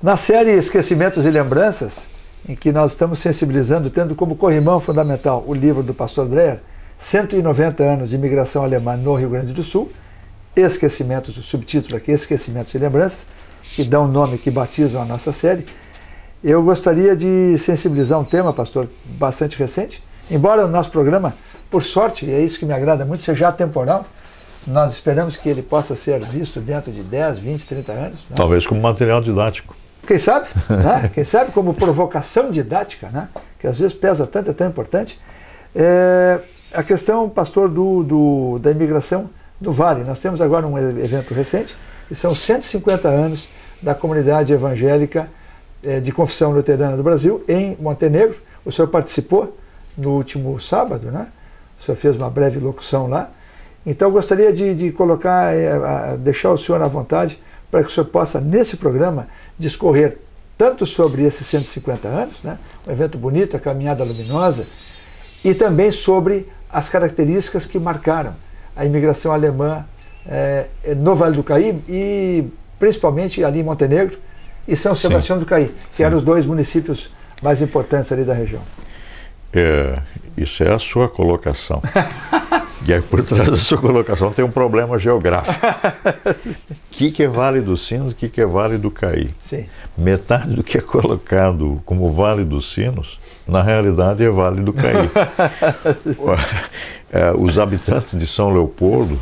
Na série Esquecimentos e Lembranças, em que nós estamos sensibilizando, tendo como corrimão fundamental o livro do pastor Dreher, 190 anos de imigração alemã no Rio Grande do Sul, Esquecimentos, o subtítulo aqui, Esquecimentos e Lembranças, que dão o nome, que batizam a nossa série. Eu gostaria de sensibilizar um tema, pastor, bastante recente, embora o nosso programa, por sorte, e é isso que me agrada muito, seja atemporal. Nós esperamos que ele possa ser visto dentro de 10, 20, 30 anos. Né? Talvez como material didático. Quem sabe? Né? Quem sabe como provocação didática, né? Que às vezes pesa tanto, é tão importante. A questão, pastor, da imigração no Vale. Nós temos agora um evento recente, que são 150 anos da comunidade evangélica de confissão luterana do Brasil em Montenegro. O senhor participou no último sábado, né? O senhor fez uma breve locução lá. Então eu gostaria de colocar, deixar o senhor à vontade para que o senhor possa, nesse programa, discorrer tanto sobre esses 150 anos, né? Um evento bonito, a Caminhada Luminosa, e também sobre as características que marcaram a imigração alemã no Vale do Caí e principalmente ali em Montenegro e São Sebastião do Caí, que eram os dois municípios mais importantes ali da região. Isso é a sua colocação. E aí, por trás da sua colocação tem um problema geográfico. O que é Vale dos Sinos e o que é Vale do Caí? Sim. Metade do que é colocado como Vale dos Sinos, na realidade é Vale do Caí. Os habitantes de São Leopoldo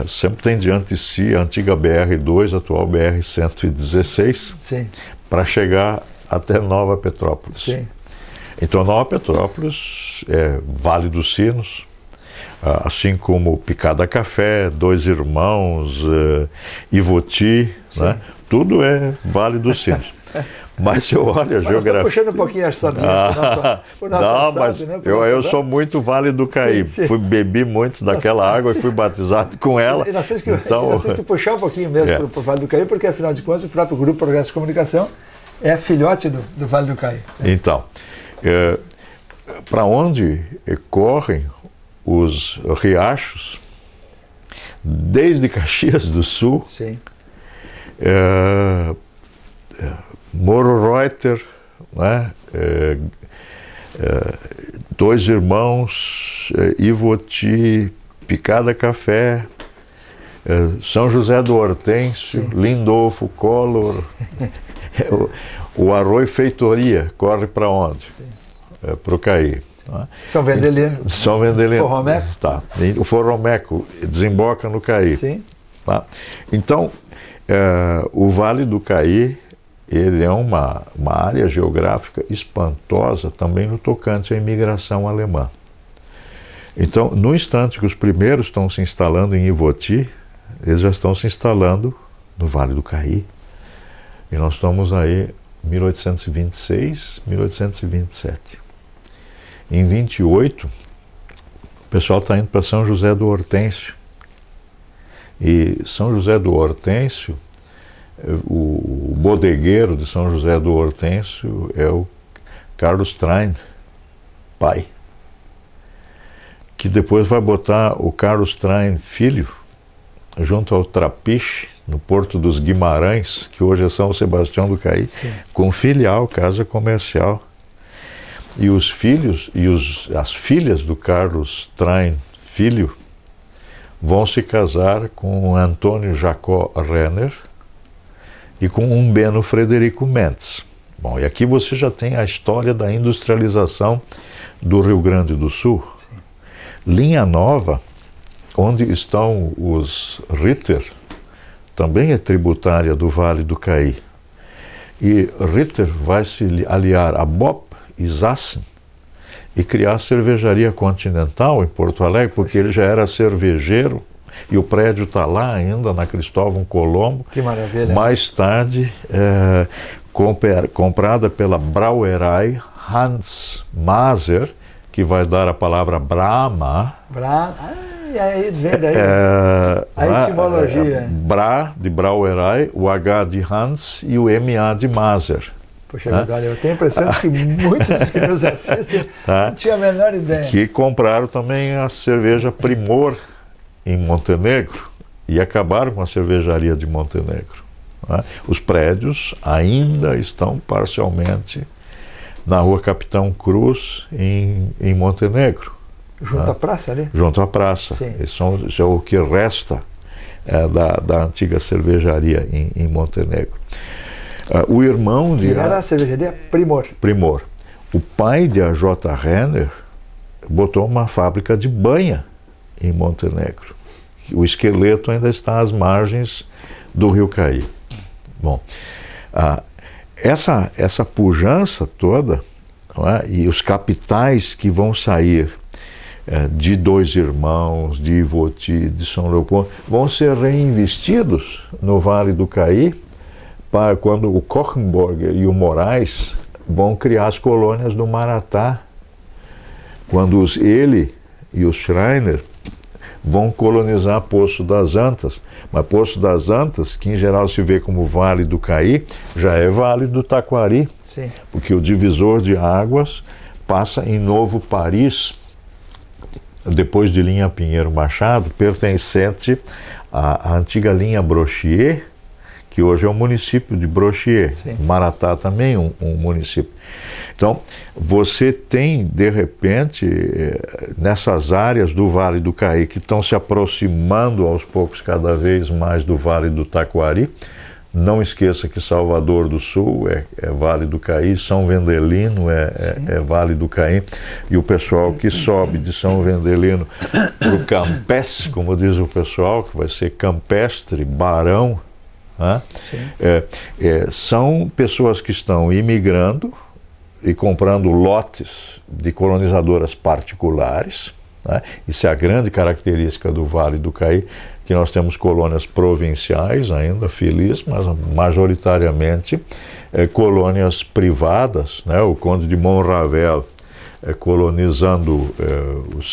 sempre têm diante de si a antiga BR-2, atual BR-116, para chegar até Nova Petrópolis. Sim. Então, Nova Petrópolis é Vale dos Sinos, assim como Picada Café, Dois Irmãos, Ivoti, né? Tudo é Vale dos Sinos. Mas se eu olho a geografia... Estou puxando um pouquinho a sardinha por nossa não, assado, mas né? eu sou muito Vale do Caí. Bebi muito daquela água e fui batizado com ela. E nós temos que puxar um pouquinho mesmo para o Vale do Caí, porque afinal de contas o próprio Grupo Progresso de Comunicação é filhote do Vale do Caí. Então, para onde correm os riachos, desde Caxias do Sul, Morro Reuter, né? Dois Irmãos, Ivoti, Picada Café, São José do Hortêncio, Lindolfo, Collor, o Arroio Feitoria corre para onde? Para o Caí. São Vendelino. São Vendelino. Forromeco. Tá. O Forromeco desemboca no Caí. Sim. Tá? Então, o Vale do Caí, ele é uma área geográfica espantosa também no tocante à imigração alemã. Então, no instante que os primeiros estão se instalando em Ivoti, eles já estão se instalando no Vale do Caí. E nós estamos aí em 1826, 1827. Em 28, o pessoal está indo para São José do Hortêncio. E São José do Hortêncio, o bodegueiro de São José do Hortêncio é o Carlos Train, pai. Que depois vai botar o Carlos Train, filho, junto ao Trapiche, no Porto dos Guimarães, que hoje é São Sebastião do Caí, com filial, casa comercial. E os filhos e as filhas do Carlos Train, filho, vão se casar com Antônio Jacó Renner e com Umbeno Frederico Mendes. Bom, e aqui você já tem a história da industrialização do Rio Grande do Sul. Linha Nova, onde estão os Ritter, também é tributária do Vale do Caí. E Ritter vai se aliar a Bopp e Zassen e criar a cervejaria Continental em Porto Alegre, porque ele já era cervejeiro e o prédio está lá ainda na Cristóvão Colombo. Que maravilha. Mais tarde, comprada pela Brauerei Hans Maser, que vai dar a palavra Brahma. E aí vem daí a etimologia. Bra de Brauerei, o H de Hans e o MA de Maser. Poxa vida, olha, eu tenho a impressão de que muitos que nos assistem não tinham a menor ideia. Que compraram também a cerveja Primor em Montenegro e acabaram com a cervejaria de Montenegro. né? Os prédios ainda estão parcialmente na Rua Capitão Cruz, em Montenegro. Junto à praça ali? Junto à praça. Isso é o que resta da antiga cervejaria em Montenegro. O irmão de... Era a cervejaria Primor. Primor. O pai de A.J. Renner botou uma fábrica de banha em Montenegro. O esqueleto ainda está às margens do Rio Caí. Bom, essa pujança toda, não é? E os capitais que vão sair de Dois Irmãos, de Ivoti, de São Leopoldo, vão ser reinvestidos no Vale do Caí para quando o Kochenburger e o Moraes vão criar as colônias do Maratá, quando ele e os Schreiner vão colonizar Poço das Antas. Mas Poço das Antas, que em geral se vê como Vale do Caí, já é Vale do Taquari. Sim. Porque o divisor de águas passa em Novo Paris, depois de linha Pinheiro Machado, pertencente à antiga linha Brochier, que hoje é o município de Brochier. Sim. Maratá também um município. Então, você tem, de repente, nessas áreas do Vale do Caí, que estão se aproximando aos poucos cada vez mais do Vale do Taquari. Não esqueça que Salvador do Sul é Vale do Caí, São Vendelino é Vale do Caí, e o pessoal que sobe de São Vendelino para o Campestre, como diz o pessoal, que vai ser Campestre, Barão, né? São pessoas que estão imigrando e comprando lotes de colonizadoras particulares, né? Isso é a grande característica do Vale do Caí, que nós temos colônias provinciais ainda, feliz, mas majoritariamente colônias privadas, né? O Conde de Monravel colonizando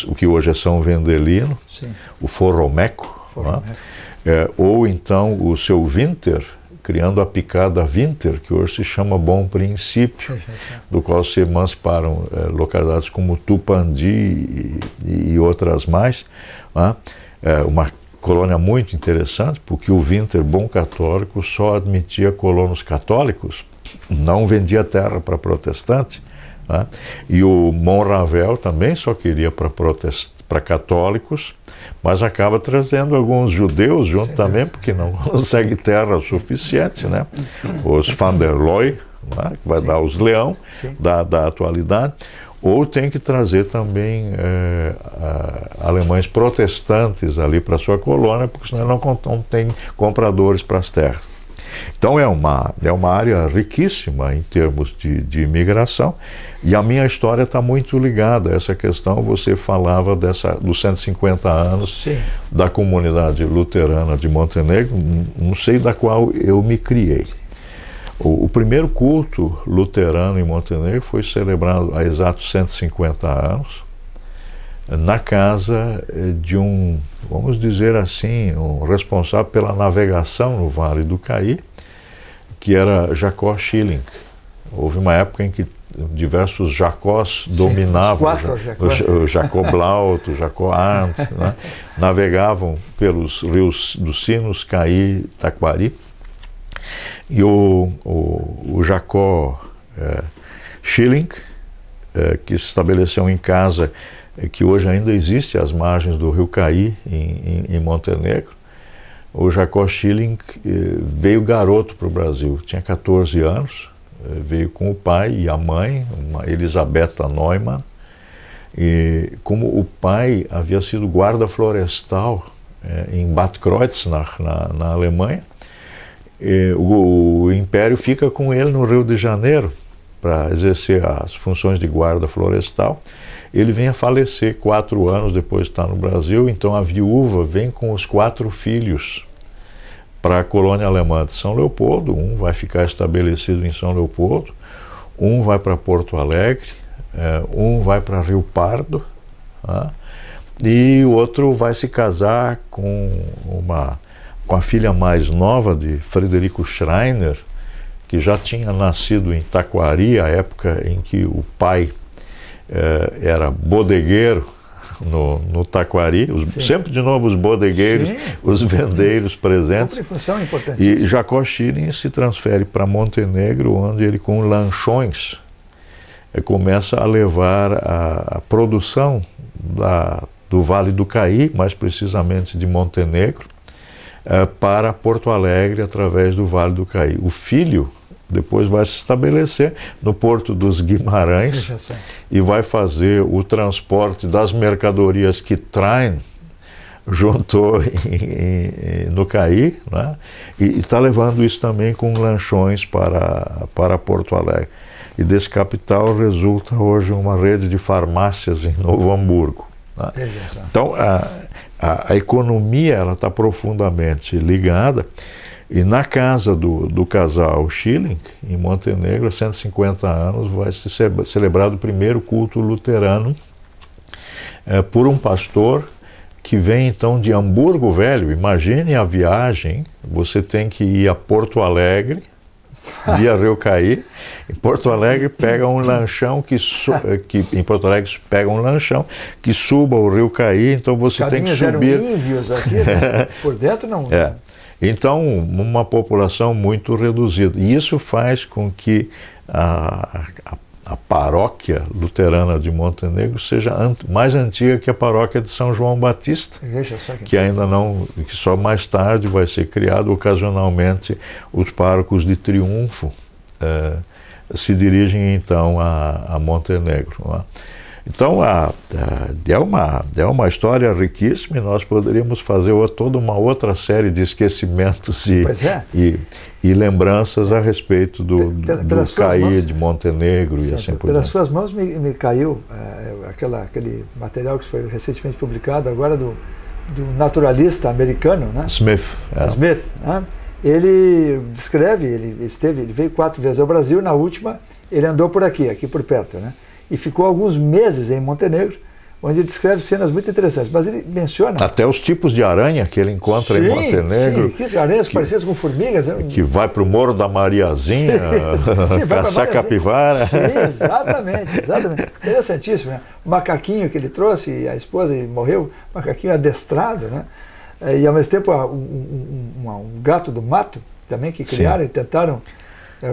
o que hoje é São Vendelino, sim, o Forromeco, né? Ou então o seu Winter, criando a picada Winter, que hoje se chama Bom Princípio, do qual se emanciparam localidades como Tupandi e outras mais, né? Uma colônia muito interessante, porque o Winter, bom católico, só admitia colonos católicos, não vendia terra para protestante, né? E o Monravel também só queria para católicos, mas acaba trazendo alguns judeus junto também, porque não consegue terra suficiente, né? Os Van der Looy, né? Que vai dar os Leão da atualidade. Ou tem que trazer também alemães protestantes ali para sua colônia, porque senão não tem compradores para as terras. Então é uma área riquíssima em termos de imigração, e a minha história está muito ligada a essa questão. Você falava dos 150 anos, sim, da comunidade luterana de Montenegro, não sei da qual eu me criei. O primeiro culto luterano em Montenegro foi celebrado há exatos 150 anos, na casa de vamos dizer assim, um responsável pela navegação no Vale do Caí, que era Jacó Schilling. Houve uma época em que diversos Jacós dominavam, o Jacó Blauto, o Jacó Arndt, né? Navegavam pelos rios dos Sinos, Caí, Taquari. E o Jacó Schilling, que se estabeleceu em casa que hoje ainda existe às margens do Rio Caí, em Montenegro. O Jacó Schilling veio garoto para o Brasil, tinha 14 anos, veio com o pai e a mãe, uma Elisabetta Neumann, e como o pai havia sido guarda florestal em Bad Kreuznach, na Alemanha, o Império fica com ele no Rio de Janeiro para exercer as funções de guarda florestal. Ele vem a falecer 4 anos depois de estar no Brasil, então a viúva vem com os 4 filhos para a colônia alemã de São Leopoldo. Um vai ficar estabelecido em São Leopoldo, um vai para Porto Alegre, um vai para Rio Pardo, né? E o outro vai se casar com a filha mais nova de Frederico Schreiner, que já tinha nascido em Taquari, a época em que o pai era bodegueiro, no Taquari, sempre de novo os bodegueiros, sim, os vendeiros presentes. Função importante. E Jacó Schilling se transfere para Montenegro, onde ele, com lanchões, começa a levar a produção do Vale do Caí, mais precisamente de Montenegro, para Porto Alegre através do Vale do Caí. O filho depois vai se estabelecer no Porto dos Guimarães e vai fazer o transporte das mercadorias que Trine juntou no Caí, né? E está levando isso também com lanchões para Porto Alegre. E desse capital resulta hoje uma rede de farmácias em Novo Hamburgo, né? Então a economia ela está profundamente ligada. E na casa do casal Schilling, em Montenegro, há 150 anos, vai se celebrar o primeiro culto luterano por um pastor que vem então de Hamburgo Velho. Imagine a viagem, você tem que ir a Porto Alegre, via Rio Caí. Em Porto Alegre pega um lanchão em Porto Alegre pega um lanchão que suba o Rio Caí, então você tem que subir. Eram ínvios aqui, né? Por dentro não. Então, uma população muito reduzida. E isso faz com que a paróquia luterana de Montenegro seja mais antiga que a paróquia de São João Batista, que ainda não, que só mais tarde vai ser criado. Ocasionalmente, os párocos de Triunfo se dirigem então a Montenegro, não é? Então, é uma história riquíssima, e nós poderíamos fazer toda uma outra série de esquecimentos e lembranças a respeito do Caí de Montenegro, certo, e assim por diante. Pelas suas mãos me caiu aquele material que foi recentemente publicado agora do naturalista americano, né? Smith. Smith, né? Ele descreve, ele veio 4 vezes ao Brasil, na última ele andou por aqui por perto, né? E ficou alguns meses em Montenegro, onde ele descreve cenas muito interessantes. Mas ele menciona... Até os tipos de aranha que ele encontra em Montenegro. Sim, que aranhas parecidas com formigas. Que vai para o Morro da Mariazinha, caçar capivara. Sim, exatamente. Interessantíssimo, né? O macaquinho que ele trouxe, e a esposa morreu, macaquinho adestrado, né? E ao mesmo tempo um gato do mato, também, que criaram e tentaram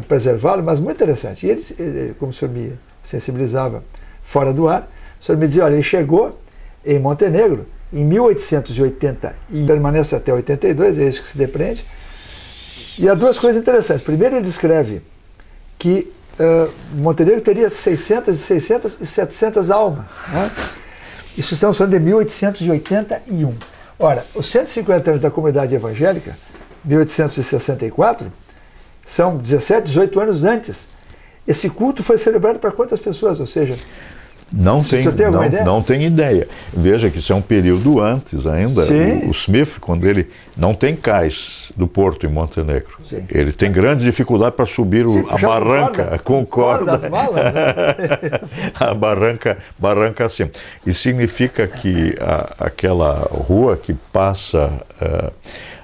preservá-lo, mas muito interessante. E ele, como o senhor me sensibilizava fora do ar, o senhor me dizia, olha, ele chegou em Montenegro em 1880 e permanece até 82, é isso que se depreende. E há duas coisas interessantes. Primeiro, ele descreve que Montenegro teria 600 e 700 almas, né? Isso estamos falando de 1881. Ora, os 150 anos da comunidade evangélica, 1864, são 17, 18 anos antes. Esse culto foi celebrado para quantas pessoas? Ou seja, não tem ideia. Veja que isso é um período antes ainda. O Smith, quando ele não tem cais do porto em Montenegro, ele tem grande dificuldade para subir a barranca com corda. Das malas, né? A barranca acima. Isso significa que aquela rua que passa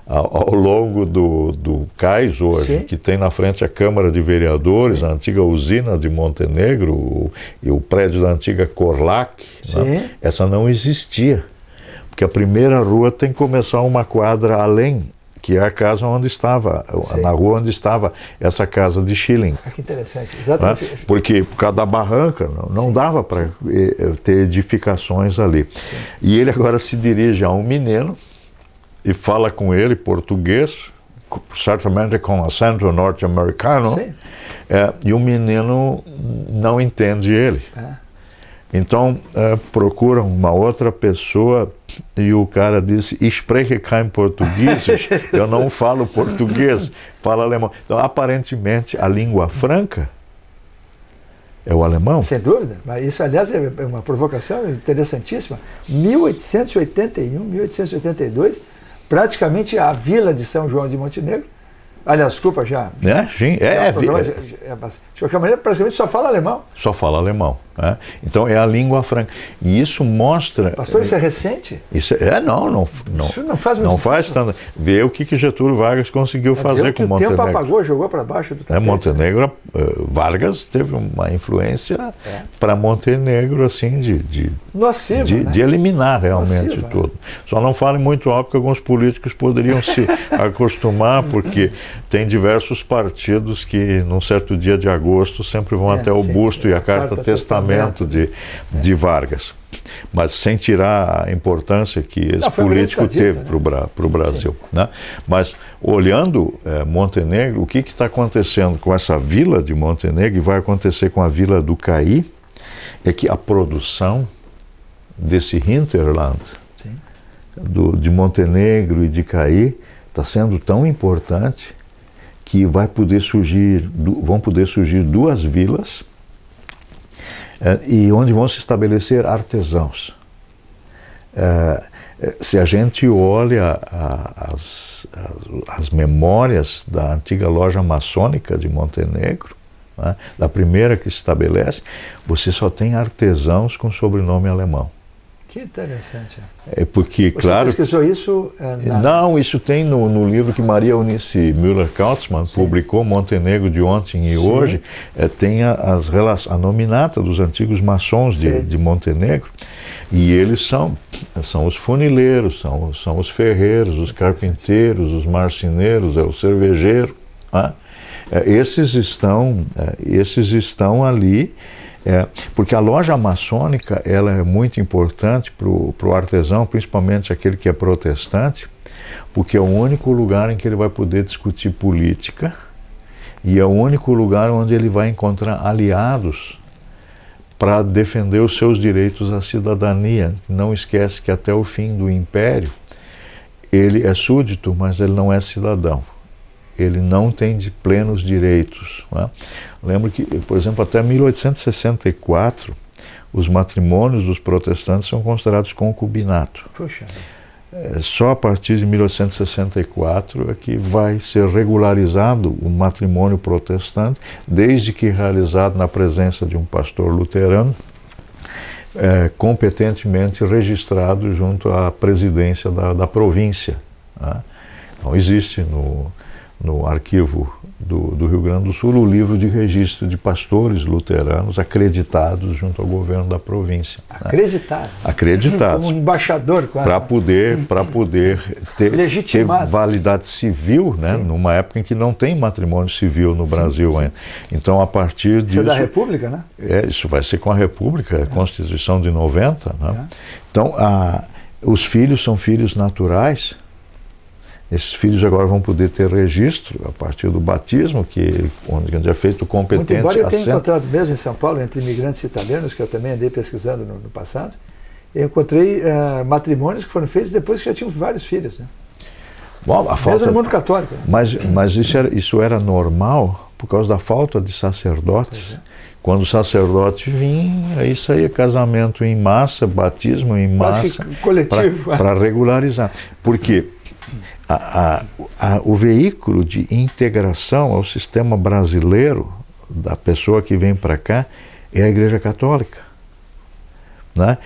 ao longo do cais hoje, que tem na frente a Câmara de Vereadores, a antiga usina de Montenegro, e o prédio da antiga Corlac, né? Essa não existia, porque a primeira rua tem que começar uma quadra além, que é a casa onde estava, na rua onde estava essa casa de Schilling. Que interessante, exatamente. Né? Porque por causa da barranca não dava para ter edificações ali. E ele agora se dirige a um menino e fala com ele português, certamente com acento norte-americano, e o menino não entende ele. Então procura uma outra pessoa e o cara disse, ich spreche kein Portugiesisch, eu não falo português, falo alemão. Então aparentemente a língua franca é o alemão. Sem dúvida, mas isso aliás é uma provocação interessantíssima. 1881, 1882, praticamente a vila de São João de Montenegro, aliás, desculpa já. Sim, de qualquer maneira, praticamente só fala alemão. Só fala alemão. Né? Então é a língua franca. E isso mostra... Pastor, isso é recente? Isso isso não faz tanto. Vê o que Getúlio Vargas conseguiu fazer com Montenegro. O tempo apagou, jogou para baixo do tapete. Montenegro, Vargas teve uma influência para Montenegro, assim, de eliminar realmente tudo. Só não falem muito alto, porque alguns políticos poderiam se acostumar, porque tem diversos partidos que, num certo dia de agosto, sempre vão até o busto e a carta testamento de Vargas. Mas sem tirar a importância que esse político teve para o Brasil. Né? Mas, olhando Montenegro, o que está acontecendo com essa vila de Montenegro e vai acontecer com a vila do Caí, é que a produção desse hinterland, de Montenegro e de Caí, está sendo tão importante que vão poder surgir duas vilas e onde vão se estabelecer artesãos. Se a gente olha as memórias da antiga loja maçônica de Montenegro, né, da primeira que se estabelece, você só tem artesãos com sobrenome alemão. Que interessante. Porque, você claro... Você pesquisou isso? Não, isso tem no livro que Maria Eunice Müller-Kautzmann publicou, Montenegro de Ontem e Hoje, tem a nominata dos antigos maçons de Montenegro, e eles são os funileiros, são os ferreiros, os carpinteiros, os marceneiros, o cervejeiro. Né? Esses estão ali. Porque a loja maçônica ela é muito importante para o artesão, principalmente aquele que é protestante, porque é o único lugar em que ele vai poder discutir política e é o único lugar onde ele vai encontrar aliados para defender os seus direitos à cidadania. Não esquece que até o fim do Império ele é súdito, mas ele não é cidadão. Ele não tem de plenos direitos. Né? Lembro que, por exemplo, até 1864, os matrimônios dos protestantes são considerados concubinato. Puxa. Só a partir de 1864 é que vai ser regularizado o matrimônio protestante, desde que realizado na presença de um pastor luterano, competentemente registrado junto à presidência da província. Né? Então existe no arquivo do Rio Grande do Sul o livro de registro de pastores luteranos acreditados junto ao governo da província. Acreditados? Né? Acreditados. Como embaixador, quase. Para poder ter validade civil, né? Numa época em que não tem matrimônio civil no Brasil ainda. Então, a partir disso... Isso é da República, né? Isso vai ser com a República, a Constituição de 90. Né? Então, os filhos são filhos naturais. Esses filhos agora vão poder ter registro a partir do batismo, onde é feito competente. Muito embora eu tenha encontrado mesmo em São Paulo, entre imigrantes italianos, que eu também andei pesquisando no passado, eu encontrei matrimônios que foram feitos depois que já tinham vários filhos. Né? Bom, mesmo no mundo católico. Né? Mas isso era normal por causa da falta de sacerdotes. Quando o sacerdote vinha, aí saía casamento em massa, batismo em massa, para regularizar. Por quê? O veículo de integração ao sistema brasileiro da pessoa que vem para cá é a Igreja Católica. Né?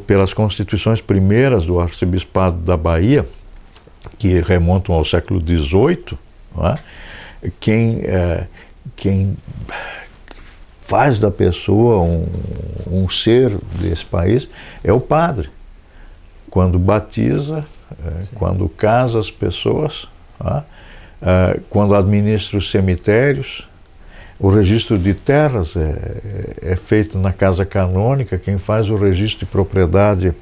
Pelas constituições primeiras do Arcebispado da Bahia, que remontam ao século XVIII, né? Quem faz da pessoa um ser desse país é o padre. Quando batiza, quando casa as pessoas, quando administra os cemitérios, o registro de terras é feito na casa canônica, quem faz o registro de propriedade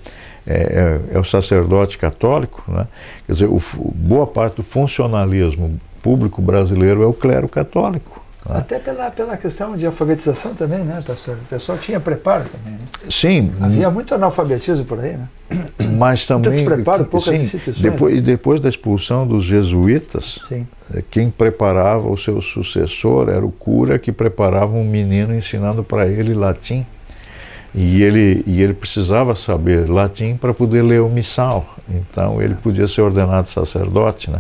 é o sacerdote católico. Né? Quer dizer, boa parte do funcionalismo público brasileiro é o clero católico. Até pela questão de alfabetização também, né, pastor? O pessoal tinha preparo também, né? Sim. Havia muito analfabetismo por aí, né? Mas também... Muito despreparo, poucas instituições. Depois da expulsão dos jesuítas, quem preparava o seu sucessor era o cura que preparava um menino ensinando para ele latim. E ele precisava saber latim para poder ler o missal. Então ele podia ser ordenado sacerdote, né?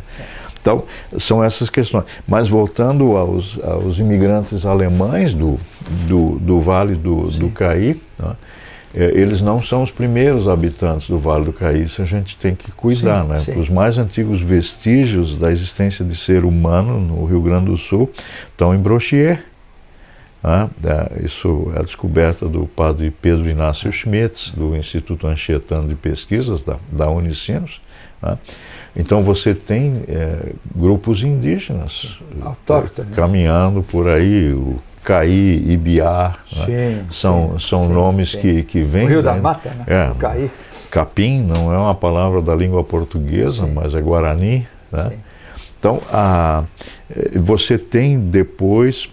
Então, são essas questões. Mas voltando aos imigrantes alemães do Vale do Caí, né, eles não são os primeiros habitantes do Vale do Caí, isso a gente tem que cuidar, sim, né? Sim. Os mais antigos vestígios da existência de ser humano no Rio Grande do Sul estão em Brochier. Né? Isso é a descoberta do padre Pedro Inácio Schmitz, do Instituto Anchietano de Pesquisas, da Unicinos. Né? Então você tem grupos indígenas caminhando por aí, o Caí, Ibiá, né? São nomes que vêm... O Rio da Mata, né? O Caí. Capim não é uma palavra da língua portuguesa, mas é Guarani. Né? Então você tem depois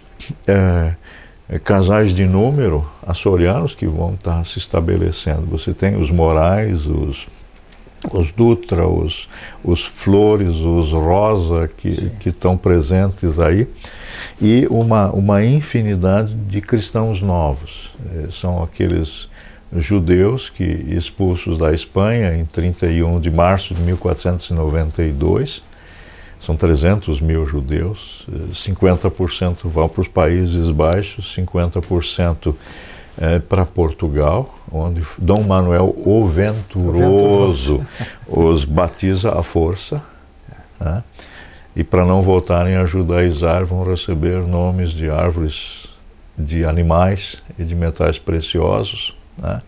casais de número açorianos que vão estar se estabelecendo. Você tem os Moraes, os Dutra, os Flores, os Rosa que estão presentes aí, e uma infinidade de cristãos novos. São aqueles judeus que, expulsos da Espanha em 31 de março de 1492, são 300 mil judeus, 50% vão para os Países Baixos, 50% para Portugal, onde Dom Manuel o Venturoso os batiza à força, né? E para não voltarem a judaizar vão receber nomes de árvores, de animais e de metais preciosos, né?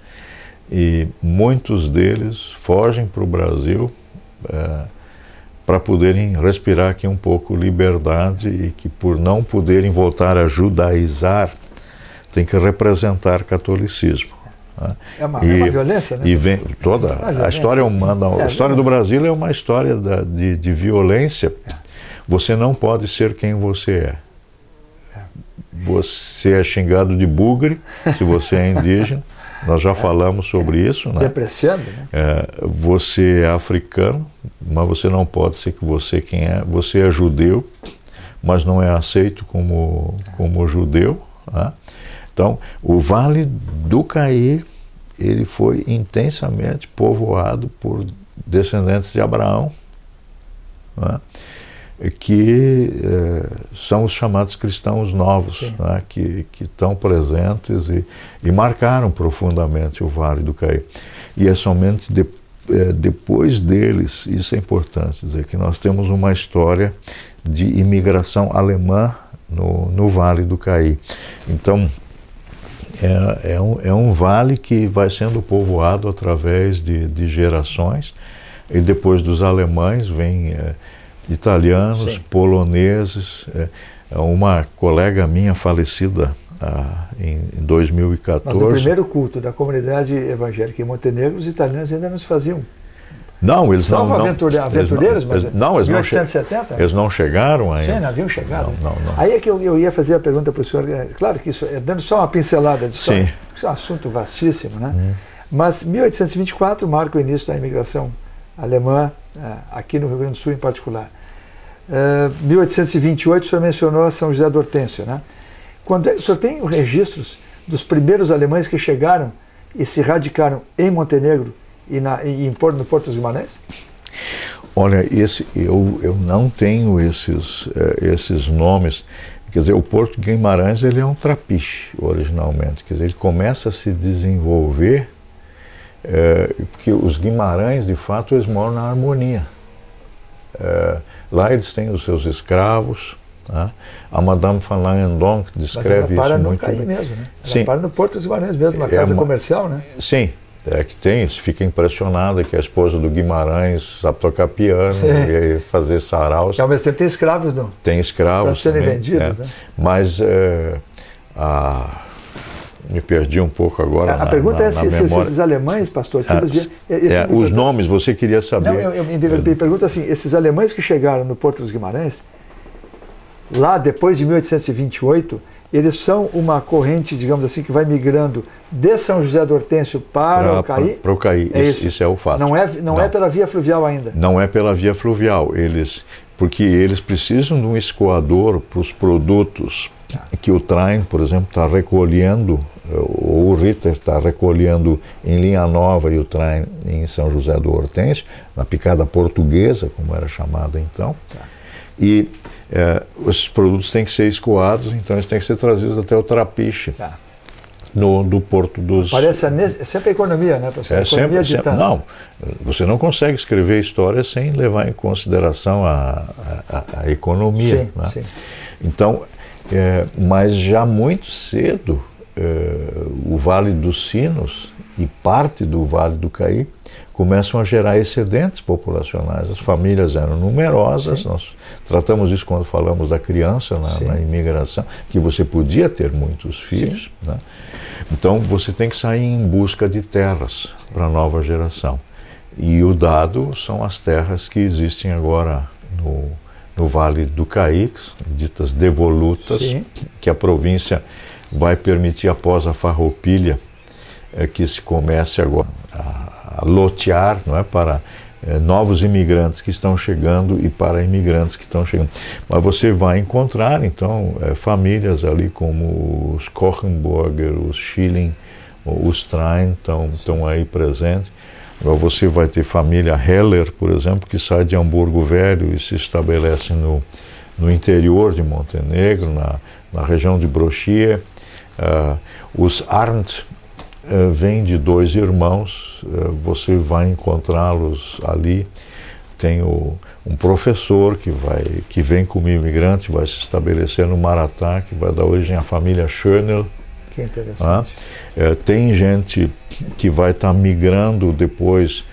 E muitos deles fogem para o Brasil para poderem respirar aqui um pouco liberdade, e que por não poderem voltar a judaizar tem que representar catolicismo. Né? É uma violência, né? E vem toda a história humana, a história do Brasil é uma história de violência. Você não pode ser quem você é. Você é xingado de bugre se você é indígena. Nós já falamos sobre isso, né? Depreciando, né? Você é africano, mas você não pode ser que você quem é. Você é judeu, mas não é aceito como judeu. Né? Então, o Vale do Caí, ele foi intensamente povoado por descendentes de Abraão, né? Que são os chamados cristãos novos, né? que estão presentes e marcaram profundamente o Vale do Caí. E é somente depois deles, isso é importante dizer, que nós temos uma história de imigração alemã no Vale do Caí. Então, é um vale que vai sendo povoado através de gerações, e depois dos alemães vem italianos, poloneses. Uma colega minha falecida em 2014... Mas no primeiro culto da comunidade evangélica em Montenegro, os italianos ainda não se faziam... Não, eles não... aventureiros, mas em 1870? Eles não chegaram ainda. Sim, não haviam chegado. Não. Aí é que eu ia fazer a pergunta para o senhor, claro que isso é dando só uma pincelada de história, isso é um assunto vastíssimo, né? Mas 1824 marca o início da imigração alemã, aqui no Rio Grande do Sul em particular. 1828, o senhor mencionou São José do Hortêncio, né? O senhor tem registros dos primeiros alemães que chegaram e se radicaram em Montenegro e no Porto dos Guimarães? Olha, eu não tenho esses nomes. Quer dizer, o Porto de Guimarães ele é um trapiche originalmente. Quer dizer, ele começa a se desenvolver porque os Guimarães, de fato, eles moram na harmonia. Lá eles têm os seus escravos. Tá? A Madame van Langendonck descreve isso muito bem. Mesmo, né? Sim. Ela para no Porto dos Guimarães mesmo, na casa comercial, né? Sim. Que tem, fica impressionada que a esposa do Guimarães sabe tocar piano e fazer saraus. E ao mesmo tempo tem escravos, não? Tem escravos para serem vendidos, né? Mas me perdi um pouco agora. A pergunta é se esses alemães, pastor, os nomes, você queria saber. Não, eu me pergunto assim, esses alemães que chegaram no Porto dos Guimarães, lá depois de 1828, eles são uma corrente, digamos assim, que vai migrando de São José do Hortêncio para o Caí? Para o Caí, isso é o fato. Não é pela via fluvial ainda? Não é pela via fluvial, porque eles precisam de um escoador para os produtos que o Train, por exemplo, está recolhendo, ou o Ritter está recolhendo em Linha Nova e o Train em São José do Hortêncio, na picada portuguesa, como era chamada então. E esses produtos têm que ser escoados, então eles têm que ser trazidos até o Trapiche, do Porto dos... Parece sempre a economia, né, professor? Economia sempre, não, você não consegue escrever história sem levar em consideração a economia. Sim, né? sim. Então, mas já muito cedo, o Vale dos Sinos e parte do Vale do Caí começam a gerar excedentes populacionais. As famílias eram numerosas, Sim. nós tratamos isso quando falamos da criança na imigração, que você podia ter muitos filhos, né? Então você tem que sair em busca de terras para a nova geração. E o dado são as terras que existem agora no Vale do Caí, ditas devolutas, Sim. que a província vai permitir após a farroupilha que se comece agora a lotear, não é, para novos imigrantes que estão chegando e para imigrantes que estão chegando. Mas você vai encontrar, então, famílias ali como os Kochenburger, os Schilling, os Train estão aí presentes. Agora você vai ter família Heller, por exemplo, que sai de Hamburgo Velho e se estabelece no interior de Montenegro, na região de Brochie. Os Arndt vêm de 2 irmãos, você vai encontrá-los ali. Tem um professor que vem como imigrante, vai se estabelecer no Maratá, que vai dar origem à família Schönel. Que interessante. Tem gente que vai estar migrando depois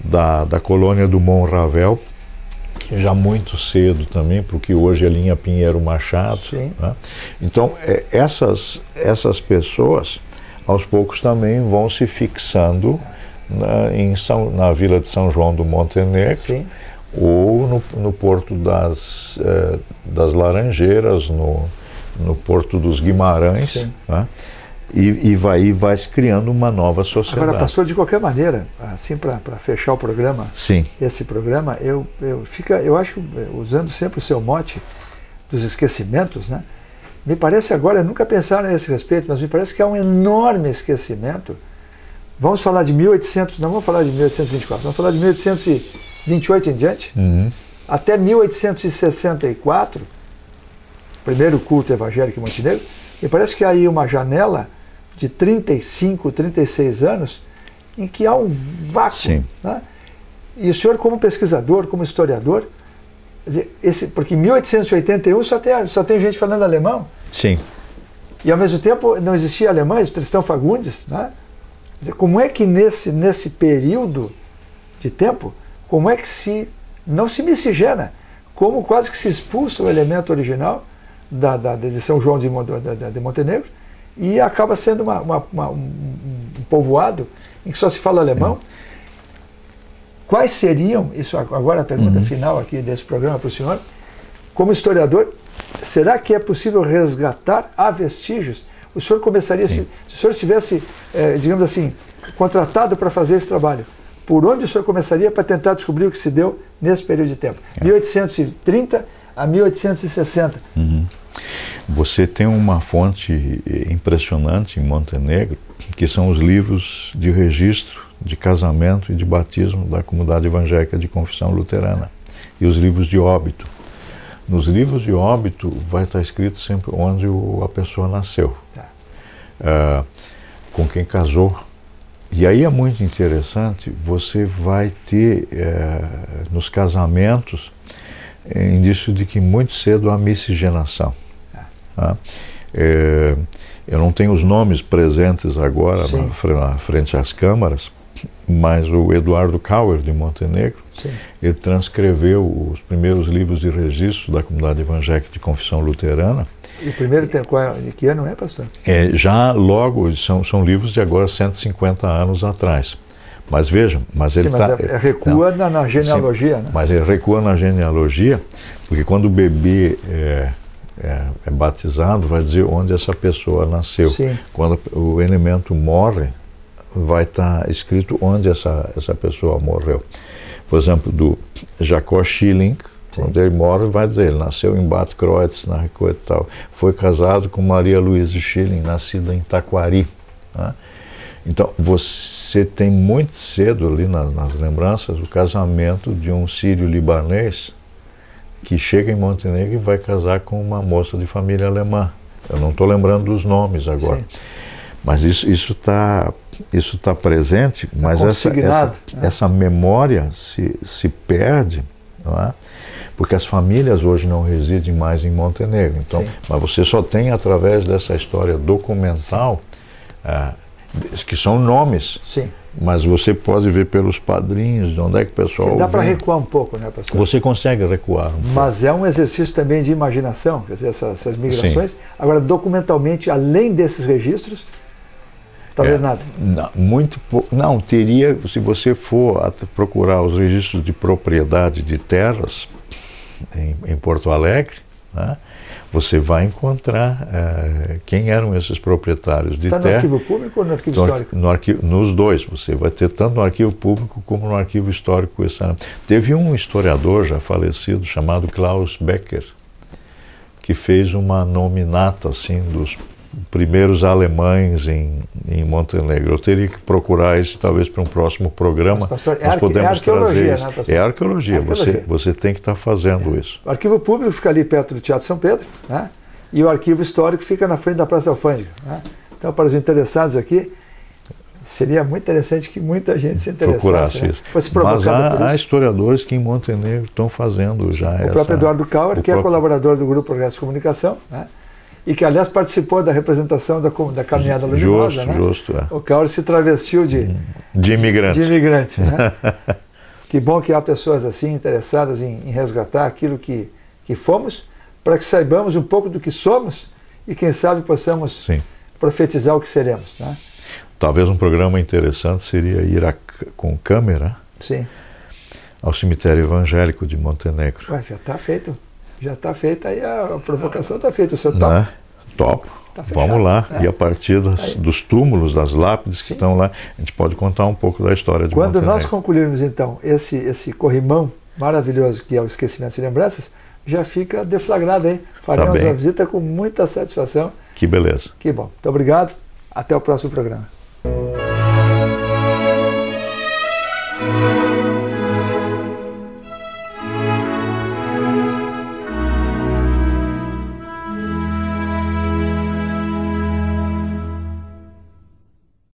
da colônia do Monravel, já muito cedo também, porque hoje é linha Pinheiro Machado. Né? Então, essas pessoas, aos poucos também vão se fixando na vila de São João do Montenegro. Sim. Ou no Porto das Laranjeiras, no Porto dos Guimarães. Né? E vai se criando uma nova sociedade. Agora, pastor, de qualquer maneira, assim, para fechar o programa, sim, esse programa, eu acho, usando sempre o seu mote dos esquecimentos, né? Me parece agora, eu nunca pensaram a esse respeito, mas me parece que há um enorme esquecimento. Vamos falar de 1800, não vamos falar de 1824, vamos falar de 1828 em diante, até 1864, primeiro culto evangélico em Montenegro. Me parece que há aí uma janela de 35, 36 anos em que há um vácuo. Né? E o senhor, como pesquisador, como historiador, quer dizer, porque em 1881 só tem gente falando alemão. Sim. E ao mesmo tempo não existia alemães, Tristão Fagundes. Né? Quer dizer, como é que nesse período de tempo, como é que não se miscigena, como quase que se expulsa o elemento original de São João de Montenegro e acaba sendo um povoado em que só se fala alemão. Quais seriam, isso agora a pergunta final aqui desse programa para o senhor, como historiador, será que é possível resgatar há vestígios? O senhor começaria, se o senhor estivesse, digamos assim, contratado para fazer esse trabalho, por onde o senhor começaria para tentar descobrir o que se deu nesse período de tempo? 1830 a 1860. Você tem uma fonte impressionante em Montenegro, que são os livros de registro de casamento e de batismo da comunidade evangélica de confissão luterana e os livros de óbito. Nos livros de óbito vai estar escrito sempre onde a pessoa nasceu, com quem casou. E aí é muito interessante, você vai ter nos casamentos indício de que muito cedo há miscigenação. Eu não tenho os nomes presentes agora na frente às câmaras, mas o Eduardo Kauer, de Montenegro, ele transcreveu os primeiros livros de registro da comunidade evangélica de confissão luterana. E o primeiro de que ano é, pastor? Já logo, são livros de agora 150 anos atrás. Mas vejam, ele recua na genealogia, né? Mas ele recua na genealogia, porque quando o bebê é batizado, vai dizer onde essa pessoa nasceu. Sim. Quando o elemento morre, vai estar escrito onde essa pessoa morreu. Por exemplo, do Jacó Schilling, quando ele morre, vai dizer, ele nasceu em Bad Kreuz, na coisa e tal. Foi casado com Maria Luísa Schilling, nascida em Taquari. Né? Então, você tem muito cedo ali nas lembranças o casamento de um sírio-libanês que chega em Montenegro e vai casar com uma moça de família alemã. Eu não estou lembrando dos nomes agora. Sim. Mas isso tá presente, mas essa memória se perde, não é? Porque as famílias hoje não residem mais em Montenegro. Então, mas você só tem através dessa história documental, que são nomes. Sim. Mas você pode ver pelos padrinhos de onde é que o pessoal vem. Dá para recuar um pouco, né, pastor? Você consegue recuar um pouco. Mas é um exercício também de imaginação, quer dizer, essas migrações. Sim. Agora, documentalmente, além desses registros, talvez nada. Não, muito pouco. Não, teria, se você for procurar os registros de propriedade de terras em Porto Alegre, né, você vai encontrar quem eram esses proprietários de terra. Está no arquivo público ou no arquivo histórico? Nos dois, você vai ter tanto no arquivo público como no arquivo histórico. Teve um historiador já falecido chamado Klaus Becker, que fez uma nominata assim, dos primeiros alemães em Montenegro. Eu teria que procurar isso talvez para um próximo programa. Mas, pastor, nós podemos trazer isso. Né, pastor? É arqueologia. Você tem que estar fazendo isso. O arquivo público fica ali perto do Teatro São Pedro, né? E o arquivo histórico fica na frente da Praça da Alfândega, né? Então, para os interessados aqui, seria muito interessante que muita gente se interessasse, né? Fosse provocada. Mas há historiadores que em Montenegro estão fazendo já o próprio Eduardo Kauer, que é colaborador do Grupo Progresso de Comunicação, né? E que, aliás, participou da representação da Caminhada Luminosa. Justo, né? O Kauer se travestiu de imigrante. Né? Que bom que há pessoas assim interessadas em resgatar aquilo que fomos, para que saibamos um pouco do que somos e, quem sabe, possamos profetizar o que seremos. Né? Talvez um programa interessante seria ir com câmera ao cemitério evangélico de Montenegro. Ué, já está feito. Já está feita, aí a provocação está feita, o seu topo. Né? Top. Tá vamos lá. E a partir dos túmulos, das lápides que estão lá, a gente pode contar um pouco da história de Montenegro. Quando nós concluirmos, então, esse corrimão maravilhoso que é o Esquecimentos e Lembranças, já fica deflagrado, hein? Faremos a visita com muita satisfação. Que beleza. Que bom. Muito obrigado. Até o próximo programa.